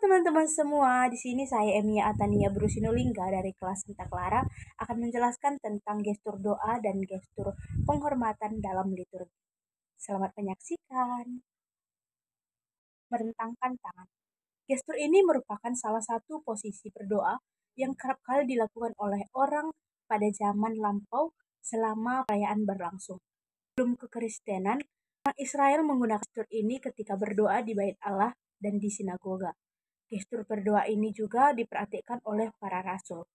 teman-teman semua, di sini saya Emia Atania Brusinulingga dari kelas Santa Clara akan menjelaskan tentang gestur doa dan gestur penghormatan dalam liturgi. Selamat menyaksikan. Merentangkan tangan. Gestur ini merupakan salah satu posisi berdoa yang kerap kali dilakukan oleh orang pada zaman lampau selama perayaan berlangsung. Sebelum kekristenan, orang Israel menggunakan gestur ini ketika berdoa di Bait Allah dan di sinagoga. Gestur berdoa ini juga diperhatikan oleh para rasul.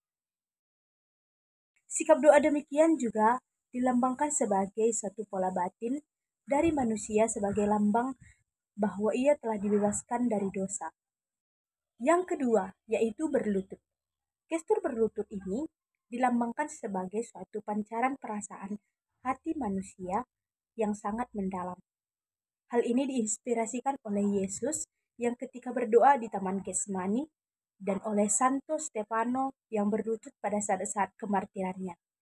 Sikap doa demikian juga dilambangkan sebagai satu pola batin dari manusia sebagai lambang bahwa ia telah dibebaskan dari dosa. Yang kedua, yaitu berlutut. Gestur berlutut ini dilambangkan sebagai suatu pancaran perasaan hati manusia yang sangat mendalam. Hal ini diinspirasikan oleh Yesus yang ketika berdoa di Taman Getsemani dan oleh Santo Stefano yang berlutut pada saat-saat kemartirannya.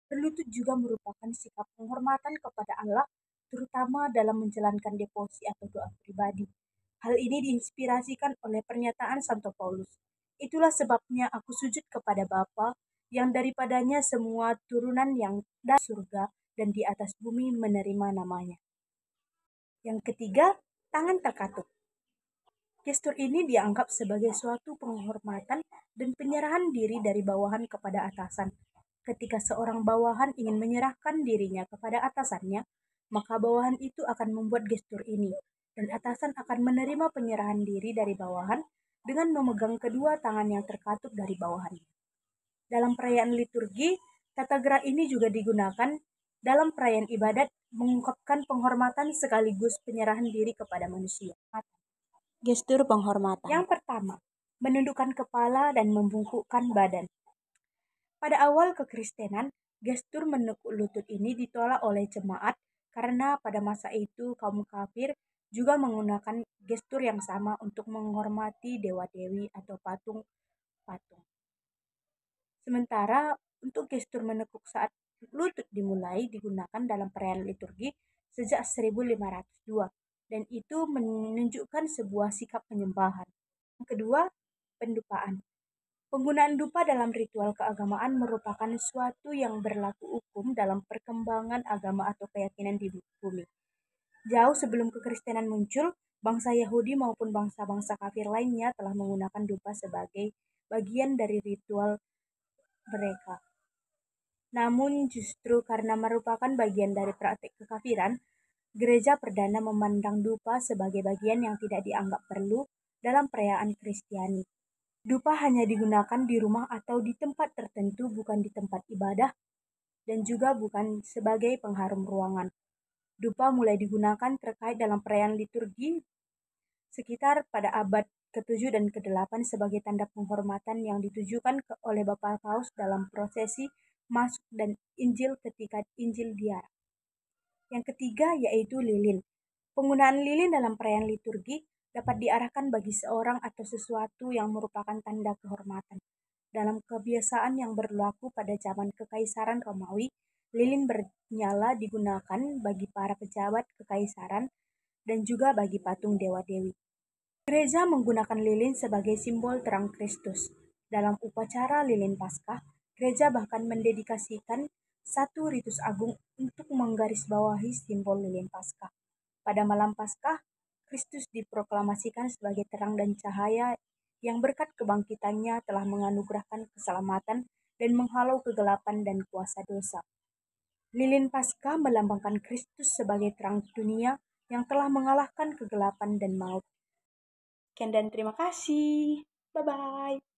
Berlutut juga merupakan sikap penghormatan kepada Allah, terutama dalam menjalankan devosi atau doa pribadi. Hal ini diinspirasikan oleh pernyataan Santo Paulus. Itulah sebabnya aku sujud kepada Bapa, yang daripadanya semua turunan yang dari surga dan di atas bumi menerima namanya. Yang ketiga, tangan terkatup. Gestur ini dianggap sebagai suatu penghormatan dan penyerahan diri dari bawahan kepada atasan. Ketika seorang bawahan ingin menyerahkan dirinya kepada atasannya, maka bawahan itu akan membuat gestur ini, dan atasan akan menerima penyerahan diri dari bawahan dengan memegang kedua tangan yang terkatup dari bawahannya. Dalam perayaan liturgi, tata gerak ini juga digunakan dalam perayaan ibadat mengungkapkan penghormatan sekaligus penyerahan diri kepada manusia. Gestur penghormatan. Yang pertama, menundukkan kepala dan membungkukkan badan. Pada awal kekristenan, gestur menekuk lutut ini ditolak oleh jemaat karena pada masa itu kaum kafir juga menggunakan gestur yang sama untuk menghormati dewa-dewi atau patung-patung. Sementara untuk gestur menekuk saat lutut dimulai digunakan dalam perayaan liturgi sejak 1502 dan itu menunjukkan sebuah sikap penyembahan. Yang kedua, pendupaan. Penggunaan dupa dalam ritual keagamaan merupakan suatu yang berlaku hukum dalam perkembangan agama atau keyakinan di bumi. Jauh sebelum kekristenan muncul, bangsa Yahudi maupun bangsa-bangsa kafir lainnya telah menggunakan dupa sebagai bagian dari ritual mereka. Namun justru karena merupakan bagian dari praktik kekafiran, gereja perdana memandang dupa sebagai bagian yang tidak dianggap perlu dalam perayaan Kristiani. Dupa hanya digunakan di rumah atau di tempat tertentu, bukan di tempat ibadah, dan juga bukan sebagai pengharum ruangan. Dupa mulai digunakan terkait dalam perayaan liturgi sekitar pada abad ke-7 dan ke-8 sebagai tanda penghormatan yang ditujukan oleh Bapak Paus dalam prosesi masuk dan Injil ketika Injil diarah. Yang ketiga yaitu lilin. Penggunaan lilin dalam perayaan liturgi dapat diarahkan bagi seorang atau sesuatu yang merupakan tanda kehormatan. Dalam kebiasaan yang berlaku pada zaman Kekaisaran Romawi, lilin bernyala digunakan bagi para pejabat kekaisaran dan juga bagi patung dewa-dewi. Gereja menggunakan lilin sebagai simbol terang Kristus. Dalam upacara lilin Paskah, gereja bahkan mendedikasikan satu ritus agung untuk menggarisbawahi simbol lilin Paskah. Pada malam Paskah, Kristus diproklamasikan sebagai terang dan cahaya yang berkat kebangkitannya telah menganugerahkan keselamatan dan menghalau kegelapan dan kuasa dosa. Lilin Paskah melambangkan Kristus sebagai terang dunia yang telah mengalahkan kegelapan dan maut. Sekian dan terima kasih. Bye-bye.